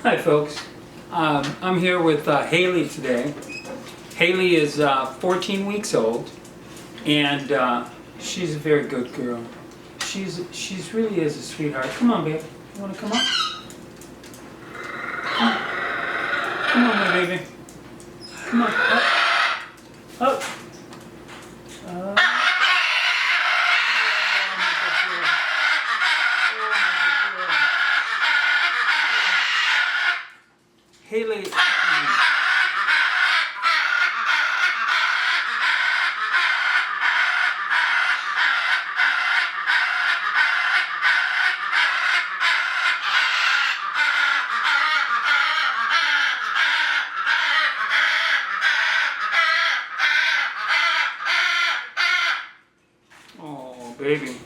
Hi folks, I'm here with Hailey today. Hailey is 14 weeks old, and she's a very good girl. She's really is a sweetheart. Come on, babe. You want to come up? Come on, my baby. Come on, up, up. Hailey. Oh, baby.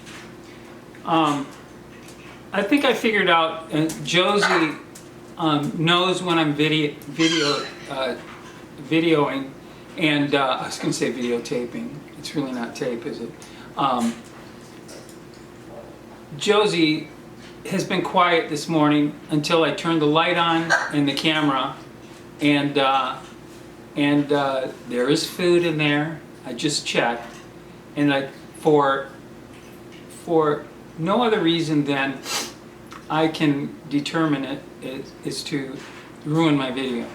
I think I figured out, Josie knows when I'm videoing, and I was going to say videotaping. It's really not tape, is it? Josie has been quiet this morning until I turned the light on and the camera, and there is food in there. I just checked, and for no other reason than I can determine it is to ruin my video.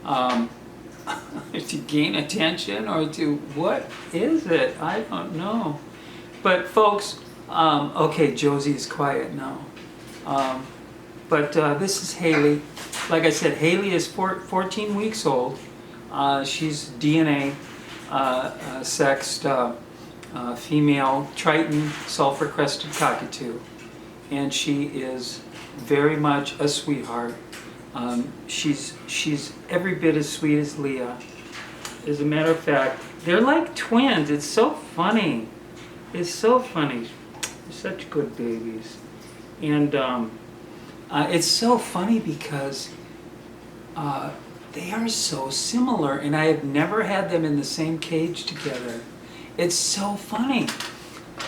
To gain attention, or to what is it? I don't know. But folks, okay, Josie is quiet now. But this is Hailey. Like I said, Hailey is 14 weeks old. She's DNA sexed female Triton Sulphur Crested Cockatoo. And she is very much a sweetheart. She's every bit as sweet as Leah. As a matter of fact, they're like twins. It's so funny. It's so funny. They're such good babies. And it's so funny because they are so similar, and I have never had them in the same cage together. It's so funny.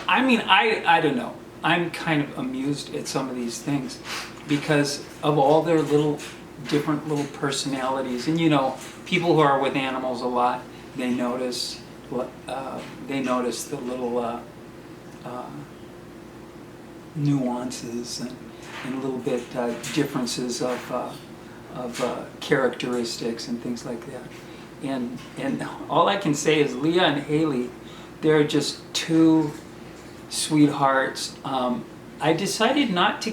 I mean, I don't know. I'm kind of amused at some of these things because of all their different little personalities. And you know, people who are with animals a lot, they notice the little nuances and a little bit differences of characteristics and things like that. And all I can say is Leah and Hailey, they're just two sweethearts. I decided not to,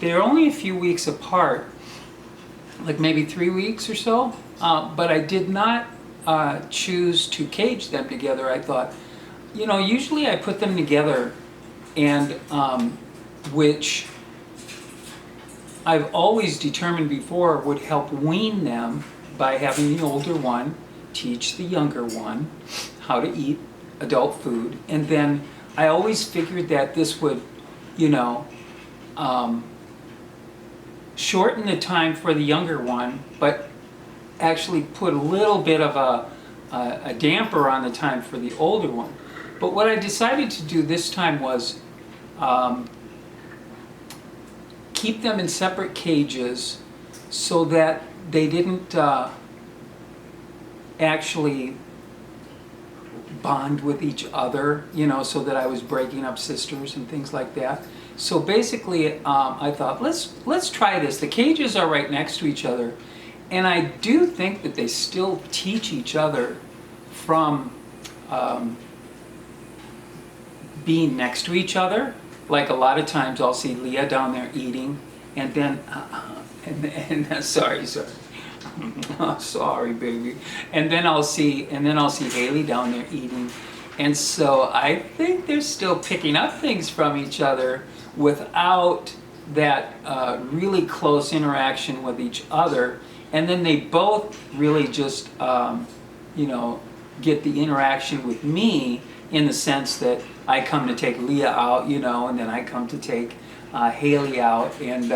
they're only a few weeks apart, like maybe 3 weeks or so, but I did not choose to cage them together. I thought, you know, usually I put them together, and which I've always determined before would help wean them by having the older one teach the younger one how to eat adult food. And then I always figured that this would, you know, shorten the time for the younger one, but actually put a little bit of a damper on the time for the older one. But what I decided to do this time was keep them in separate cages so that they didn't actually bond with each other, you know, so that I was breaking up sisters and things like that. So basically, I thought, let's try this. The cages are right next to each other, and I do think that they still teach each other from being next to each other. Like a lot of times, I'll see Leah down there eating, and then sorry. Oh, sorry, baby. And then I'll see Hailey down there eating, and so I think they're still picking up things from each other without that really close interaction with each other. And then they both really just, you know, get the interaction with me in the sense that I come to take Leah out, you know, and then I come to take Hailey out, and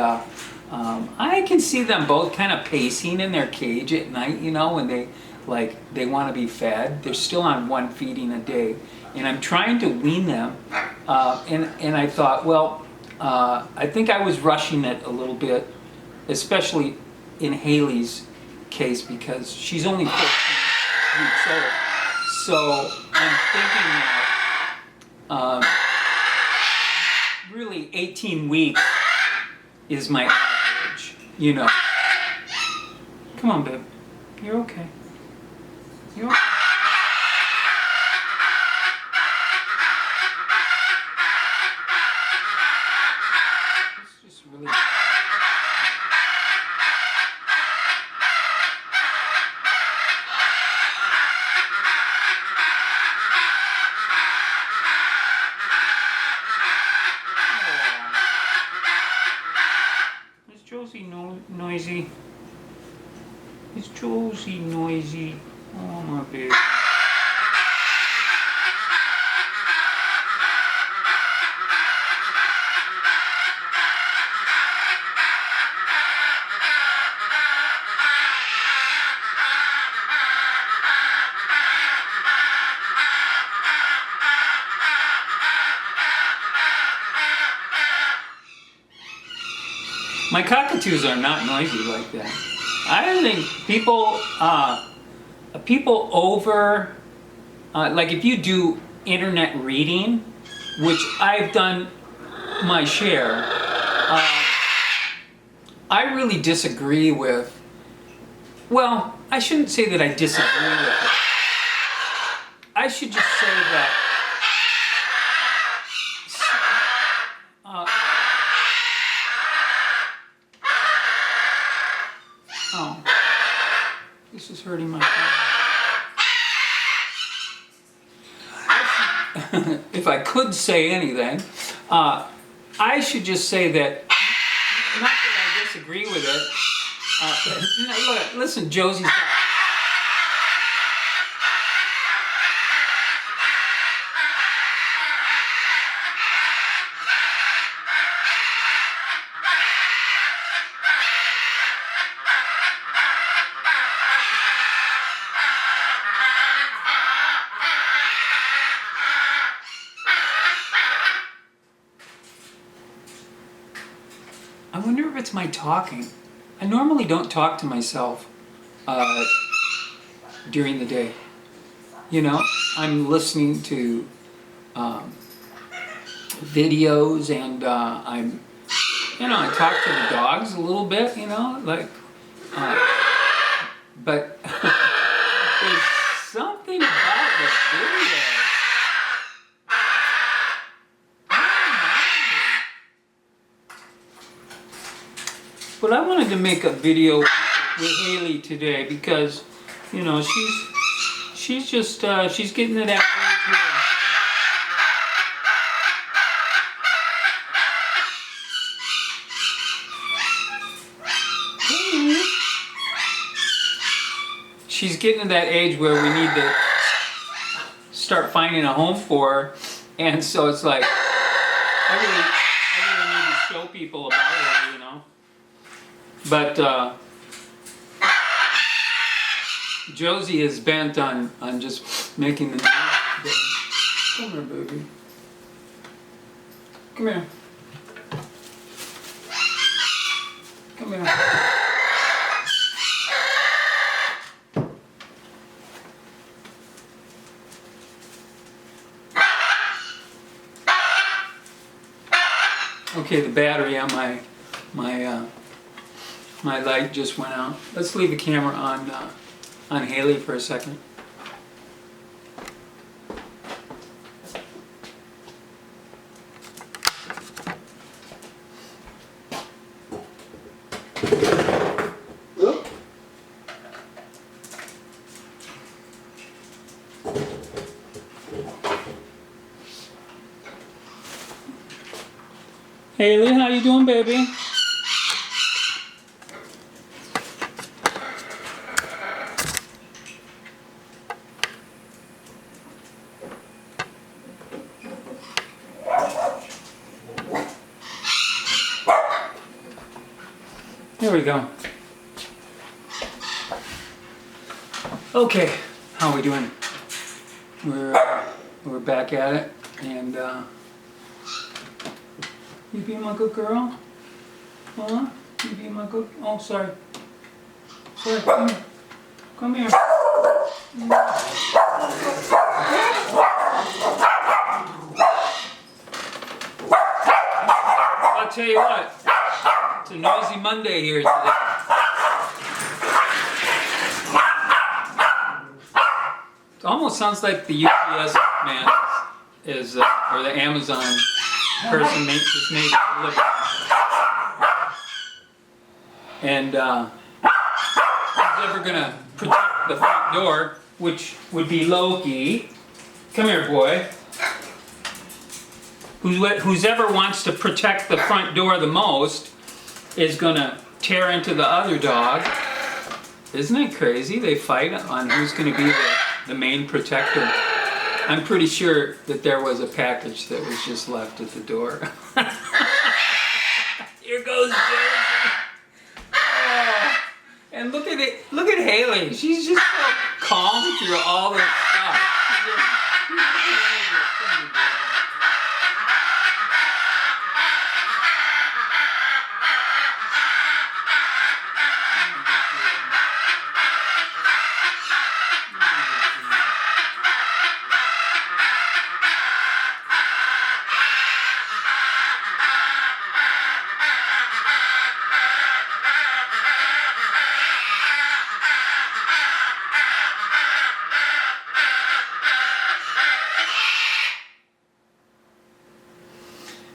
I can see them both kind of pacing in their cage at night, you know, when they want to be fed. They're still on one feeding a day, and I'm trying to wean them. And I thought, well, I think I was rushing it a little bit especially in Hailey's case because she's only 14 weeks old. So I'm thinking that really 18 weeks is my average, you know. Come on, babe. You're okay. You're okay. It's just really... Is Josie noisy? Is Josie noisy? Oh, my baby. My cockatoos are not noisy like that. I think people over, like if you do internet reading, which I've done my share, I really disagree with, well, I shouldn't say that I disagree with it. I should just say that oh, this is hurting my phone. If I could say anything, I should just say that, not that I disagree with it. Look, listen, Josie's got... I wonder if it's my talking. I normally don't talk to myself during the day. You know, I'm listening to videos and I'm, you know, I talk to the dogs a little bit, you know, like, but there's something about the video. But I wanted to make a video with Hailey today because, you know, she's just she's getting to that age where she's getting to that age where we need to start finding a home for her, and so it's like I really need to show people about her, you know. But Josie is bent on just making the news. Come here, baby. Come here. Come here. Okay, the battery on my light just went out. Let's leave the camera on Hailey for a second. Hailey, how you doing, baby? Here we go. Okay, how are we doing? We're back at it, and you being my good girl? Huh? You be my cookie? Oh, sorry. Sorry, come here. Come here. I'll tell you what, it's a noisy Monday here today. It almost sounds like the UPS man is, or the Amazon person just made it delivery. And who's ever gonna protect the front door, which would be Loki. Come here, boy. Who's ever wants to protect the front door the most is gonna tear into the other dog. Isn't it crazy? They fight on who's gonna be the main protector. I'm pretty sure that there was a package that was just left at the door. Here goes Josie. Oh. And look at it. Look at Hailey. She's just so calm through all this stuff.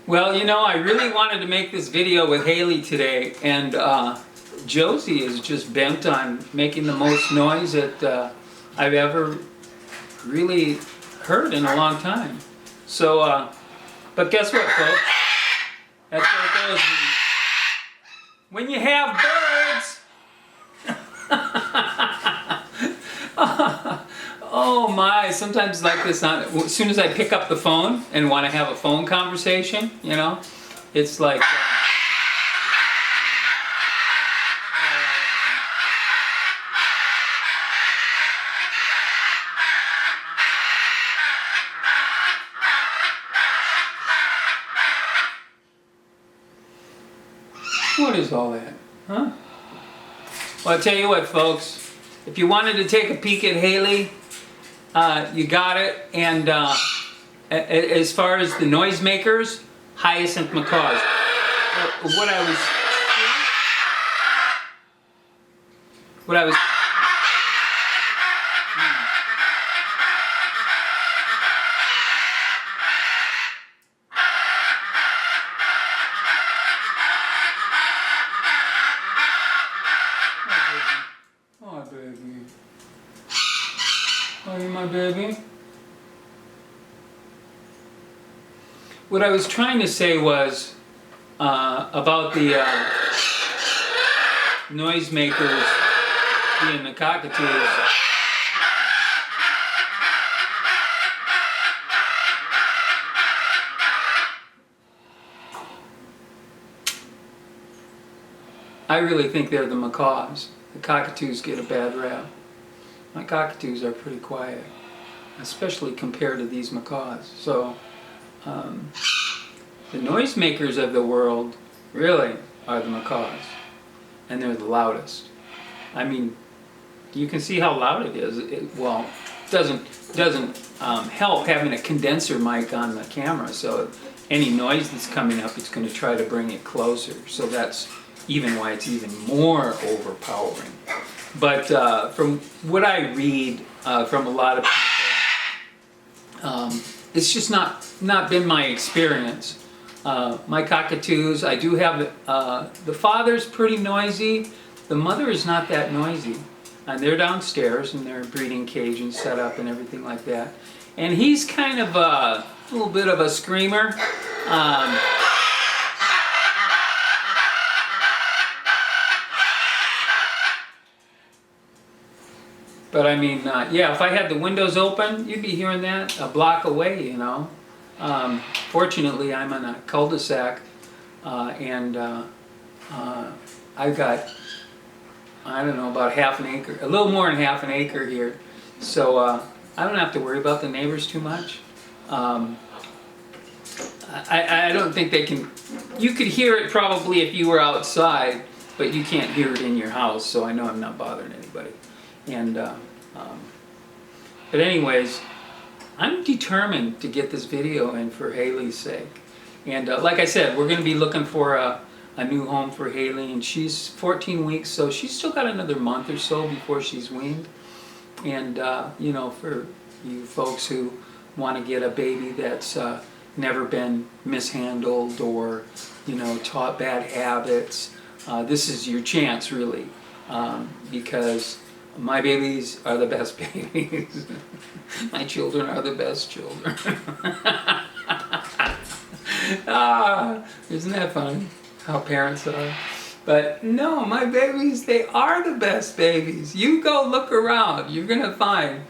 Well, you know, I really wanted to make this video with Hailey today, and Josie is just bent on making the most noise that I've ever really heard in a long time. So, but guess what, folks? That's how it goes when you have birds. Oh my, sometimes like this, as soon as I pick up the phone and want to have a phone conversation, you know, it's like... what is all that, huh? Well, I'll tell you what, folks, if you wanted to take a peek at Hailey, you got it. And as far as the noisemakers, hyacinth macaws. What I was oh, baby. Oh, you my baby? What I was trying to say was about the noisemakers being the cockatoos. I really think they're the macaws. The cockatoos get a bad rap. My cockatoos are pretty quiet, especially compared to these macaws. So, the noisemakers of the world really are the macaws, and they're the loudest. I mean, you can see how loud it is. It doesn't help having a condenser mic on the camera. So, any noise that's coming up, it's going to try to bring it closer. So that's even why it's even more overpowering. But from what I read from a lot of people, it's just not been my experience. My cockatoos, I do have, the father's pretty noisy, the mother is not that noisy. And they're downstairs in their breeding cage and set up and everything like that. And he's kind of a little bit of a screamer. But I mean, yeah, if I had the windows open, you'd be hearing that a block away, you know. Fortunately, I'm in a cul-de-sac, and I've got, I don't know, about half an acre, a little more than half an acre here. So I don't have to worry about the neighbors too much. I don't think they can You could hear it probably if you were outside, but you can't hear it in your house, so I know I'm not bothering anybody. And but anyways, I'm determined to get this video in for Hailey's sake. And like I said, we're going to be looking for a new home for Hailey, and she's 14 weeks, so she's still got another month or so before she's weaned. And you know, for you folks who want to get a baby that's never been mishandled or, you know, taught bad habits, this is your chance, really, because my babies are the best babies. My children are the best children. Isn't that funny how parents are? But no, my babies, they are the best babies. You go look around, you're gonna find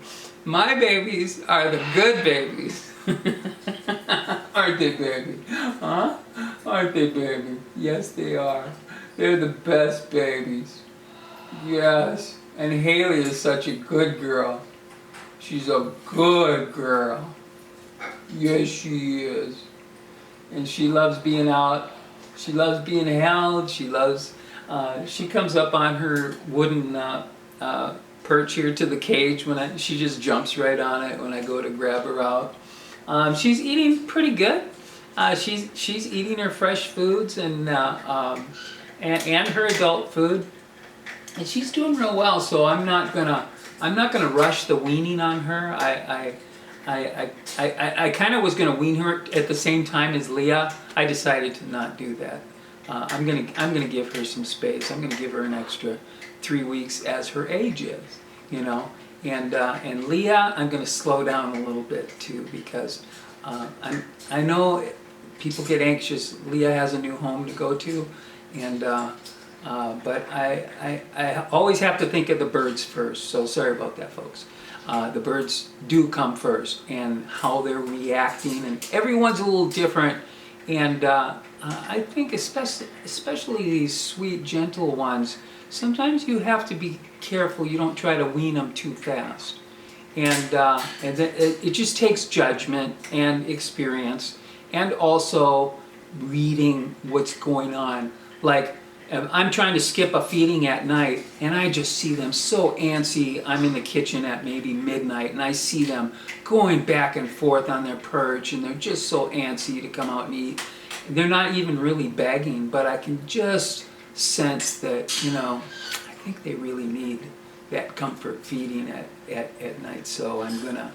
my babies are the good babies. Aren't they, baby? Huh? Aren't they, baby? Yes, they are. They're the best babies. Yes. And Hailey is such a good girl. She's a good girl. Yes, she is. And she loves being out. She loves being held. She loves, she comes up on her wooden perch here to the cage when she just jumps right on it when I go to grab her out. She's eating pretty good. She's eating her fresh foods and her adult food, and she's doing real well. So I'm not gonna rush the weaning on her. I kind of was gonna wean her at the same time as Leah. I decided to not do that. I'm gonna give her some space. I'm gonna give her an extra 3 weeks as her age is, you know. And Leah, I'm gonna slow down a little bit too, because I know people get anxious. Leah has a new home to go to, and but I always have to think of the birds first. So sorry about that, folks. The birds do come first, and how they're reacting, and everyone's a little different. And I think especially these sweet, gentle ones, sometimes you have to be careful you don't try to wean them too fast. And it just takes judgment and experience, and also reading what's going on. Like, I'm trying to skip a feeding at night, and I just see them so antsy. I'm in the kitchen at maybe midnight, and I see them going back and forth on their perch, and they're just so antsy to come out and eat. They're not even really begging, but I can just sense that, you know, I think they really need that comfort feeding at night. So I'm gonna,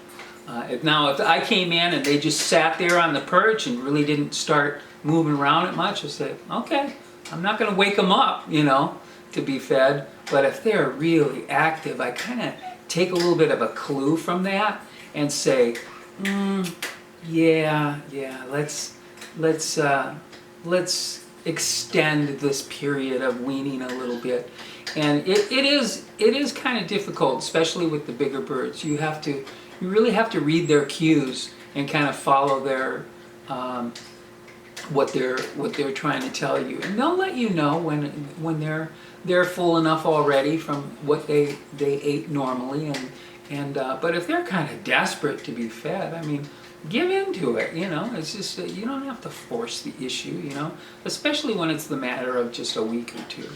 now if I came in and they just sat there on the perch and really didn't start moving around it much, I say, okay, I'm not gonna wake them up, you know, to be fed. But if they're really active, I kind of take a little bit of a clue from that and say, yeah, let's extend this period of weaning a little bit. And it is kind of difficult, especially with the bigger birds. You really have to read their cues and kind of follow their what they're trying to tell you. And they'll let you know when they're full enough already from what they ate normally. And but if they're kind of desperate to be fed, I mean, give into it, you know. It's just you don't have to force the issue, you know, especially when it's the matter of just a week or two.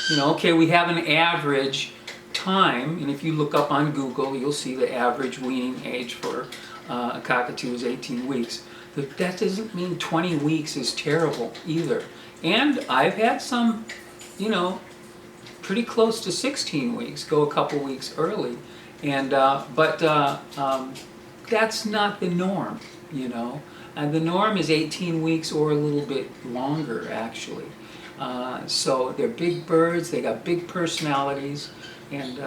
You know, okay, we have an average time, and if you look up on Google, you'll see the average weaning age for a cockatoo is 18 weeks. But that doesn't mean 20 weeks is terrible either. And I've had some, you know, pretty close to 16 weeks go a couple weeks early, and but that's not the norm, you know. And the norm is 18 weeks or a little bit longer, actually. So they're big birds, they got big personalities, and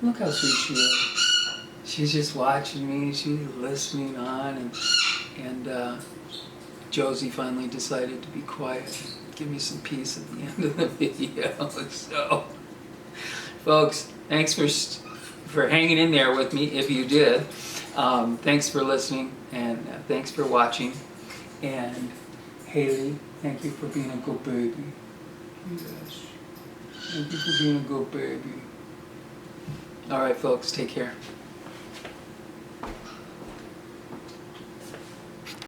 look how sweet she is. She's just watching me, she's listening on, and Josie finally decided to be quiet, give me some peace at the end of the video. So, folks, thanks for hanging in there with me, if you did. Thanks for listening, and thanks for watching. And Hailey, thank you for being a good baby. Yes. Thank you for being a good baby. All right, folks, take care.